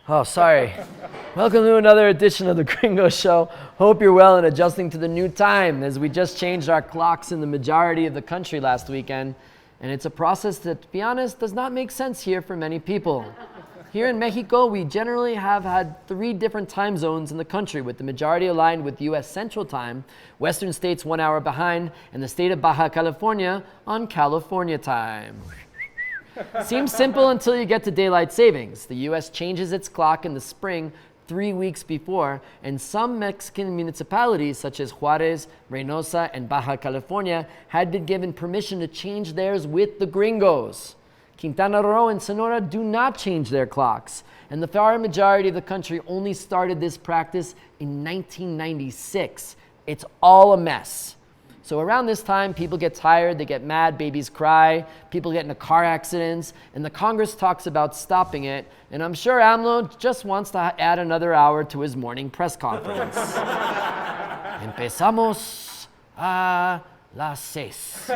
Oh, sorry. Welcome to another edition of the Gringo Show. Hope you're well and adjusting to the new time, as we just changed our clocks in the majority of the country last weekend. And it's a process that, to be honest, does not make sense here for many people. Here in Mexico, we generally have had 3 different time zones in the country, with the majority aligned with U.S. Central Time, Western states 1 hour behind, and the state of Baja California on California time. Seems simple until you get to daylight savings. The U.S. changes its clock in the spring 3 weeks before, and some Mexican municipalities such as Juarez, Reynosa, and Baja California had been given permission to change theirs with the Gringos. Quintana Roo and Sonora do not change their clocks, and the far majority of the country only started this practice in 1996. It's all a mess. So around this time, people get tired, they get mad, babies cry, people get into car accidents, and the Congress talks about stopping it, and I'm sure AMLO just wants to add another hour to his morning press conference. Empezamos a las 6.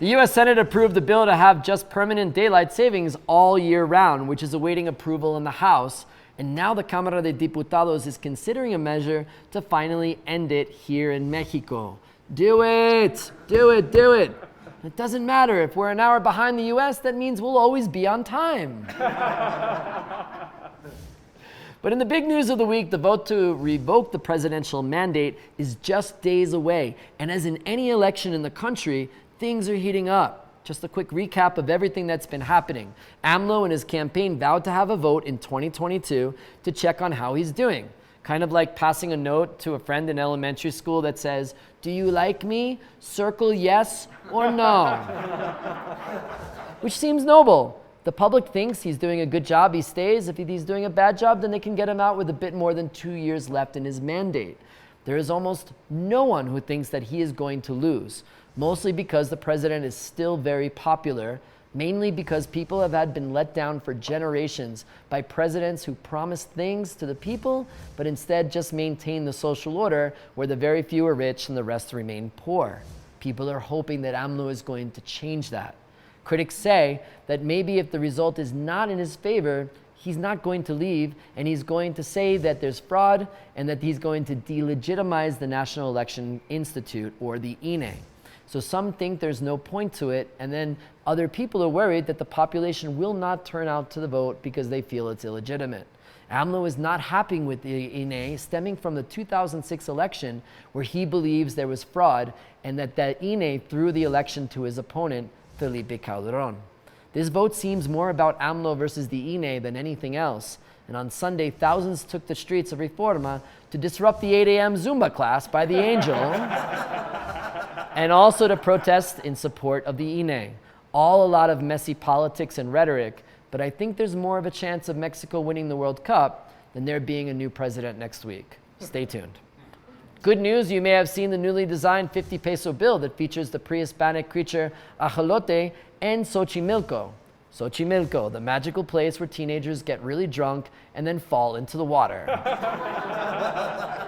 The U.S. Senate approved the bill to have just permanent daylight savings all year round, which is awaiting approval in the House. And now the Cámara de Diputados is considering a measure to finally end it here in Mexico. Do it! Do it! Do it! It doesn't matter. If we're an hour behind the U.S., that means we'll always be on time. But in the big news of the week, the vote to revoke the presidential mandate is just days away. And as in any election in the country, things are heating up. Just a quick recap of everything that's been happening. AMLO and his campaign vowed to have a vote in 2022 to check on how he's doing. Kind of like passing a note to a friend in elementary school that says, "Do you like me? Circle yes or no." Which seems noble. The public thinks he's doing a good job, he stays. If he's doing a bad job, then they can get him out with a bit more than 2 years left in his mandate. There is almost no one who thinks that he is going to lose, mostly because the president is still very popular, mainly because people have been let down for generations by presidents who promised things to the people, but instead just maintain the social order where the very few are rich and the rest remain poor. People are hoping that AMLO is going to change that. Critics say that maybe if the result is not in his favor, he's not going to leave, and he's going to say that there's fraud and that he's going to delegitimize the National Election Institute, or the INE. So some think there's no point to it, and then other people are worried that the population will not turn out to the vote because they feel it's illegitimate. AMLO is not happy with the INE, stemming from the 2006 election where he believes there was fraud and that INE threw the election to his opponent, Felipe Calderon. This vote seems more about AMLO versus the INE than anything else. And on Sunday, thousands took the streets of Reforma to disrupt the 8 a.m. Zumba class by the Angel and also to protest in support of the INE. All a lot of messy politics and rhetoric, but I think there's more of a chance of Mexico winning the World Cup than there being a new president next week. Stay tuned. Good news, you may have seen the newly designed 50 peso bill that features the pre-Hispanic creature ajolote and Xochimilco. Xochimilco, the magical place where teenagers get really drunk and then fall into the water.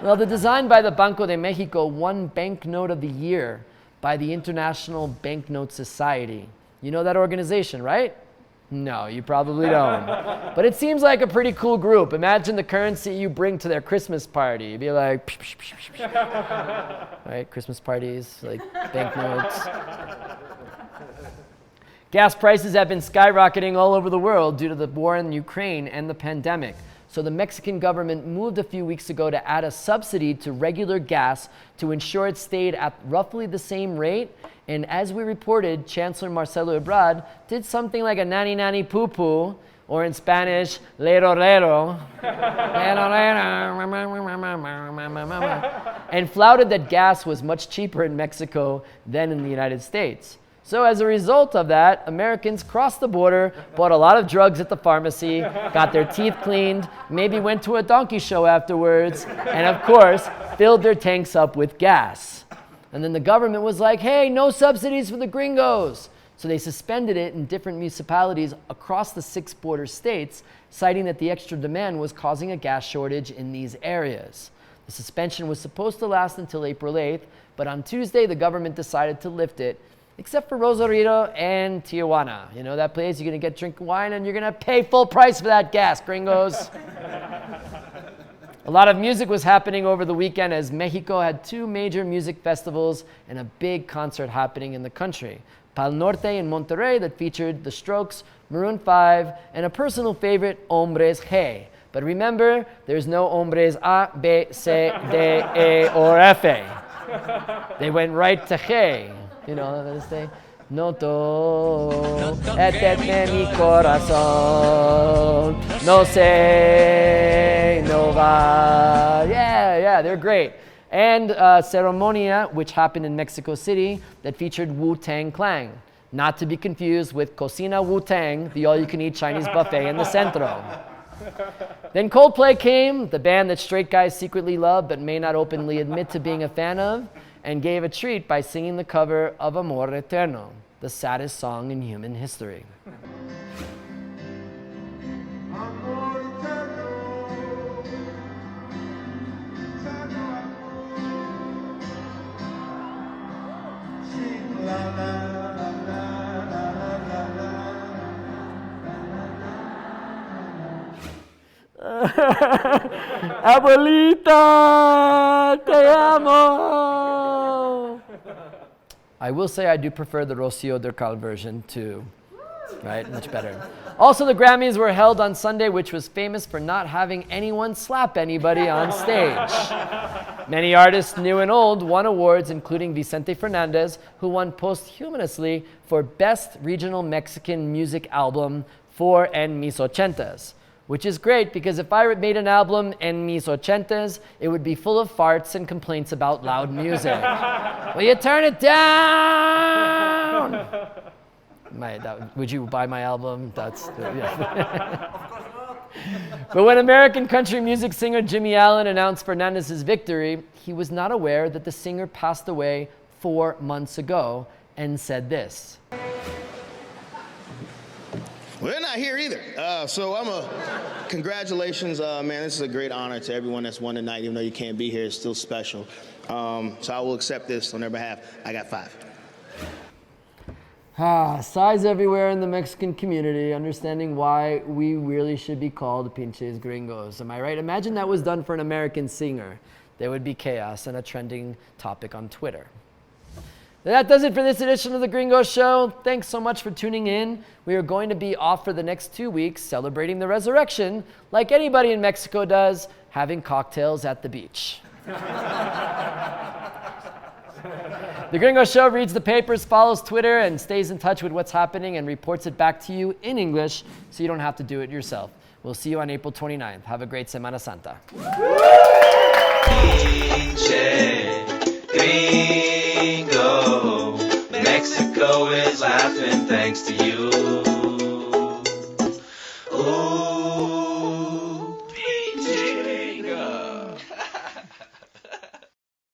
Well, the design by the Banco de Mexico won Banknote of the Year by the International Banknote Society. You know that organization, right? No, you probably don't. But it seems like a pretty cool group. Imagine the currency you bring to their Christmas party. You'd be like, psh, psh, psh, psh, psh. Right? Christmas parties, like banknotes. Gas prices have been skyrocketing all over the world due to the war in Ukraine and the pandemic. So the Mexican government moved a few weeks ago to add a subsidy to regular gas to ensure it stayed at roughly the same rate. And as we reported, Chancellor Marcelo Ebrard did something like a nani nani poo poo, or in Spanish, lero lero, and flouted that gas was much cheaper in Mexico than in the United States. So as a result of that, Americans crossed the border, bought a lot of drugs at the pharmacy, got their teeth cleaned, maybe went to a donkey show afterwards, and of course, filled their tanks up with gas. And then the government was like, hey, no subsidies for the gringos. So they suspended it in different municipalities across the 6 border states, citing that the extra demand was causing a gas shortage in these areas. The suspension was supposed to last until April 8th, but on Tuesday, the government decided to lift it. except for Rosarito and Tijuana. You know that place? You're going to get drinking wine and you're going to pay full price for that gas, gringos. A lot of music was happening over the weekend as Mexico had 2 major music festivals and a big concert happening in the country. Pal Norte in Monterrey that featured The Strokes, Maroon 5, and a personal favorite, Hombres G. But remember, there's no Hombres A, B, C, D, E, or F. They went right to G. You know, they say, Noto, eteme mi corazón, no sé, no va. Yeah, they're great. And Ceremonia, which happened in Mexico City, that featured Wu-Tang Clan. Not to be confused with Cocina Wu-Tang, the all-you-can-eat Chinese buffet in the Centro. Then Coldplay came, the band that straight guys secretly love but may not openly admit to being a fan of, and gave a treat by singing the cover of Amor Eterno, the saddest song in human history. Abuelita, te amo. I will say I do prefer the Rocío Dúrcal version too, right? Much better. Also, the Grammys were held on Sunday, which was famous for not having anyone slap anybody on stage. Many artists, new and old, won awards, including Vicente Fernandez, who won posthumously for Best Regional Mexican Music Album for En Mis Ochentas. Which is great because if I made an album en mis ochentas, it would be full of farts and complaints about loud music. Will you turn it down? Would you buy my album? Yeah. But when American country music singer Jimmy Allen announced Fernandez's victory, he was not aware that the singer passed away 4 months ago and said this. Well, they're not here either. Congratulations, man. This is a great honor to everyone that's won tonight. Even though you can't be here, it's still special. So I will accept this on their behalf. I got 5. Sighs everywhere in the Mexican community, understanding why we really should be called pinches gringos. Am I right? Imagine that was done for an American singer. There would be chaos and a trending topic on Twitter. That does it for this edition of the Gringo Show. Thanks so much for tuning in. We are going to be off for the next 2 weeks celebrating the resurrection, like anybody in Mexico does, having cocktails at the beach. The Gringo Show reads the papers, follows Twitter, and stays in touch with what's happening and reports it back to you in English so you don't have to do it yourself. We'll see you on April 29th. Have a great Semana Santa.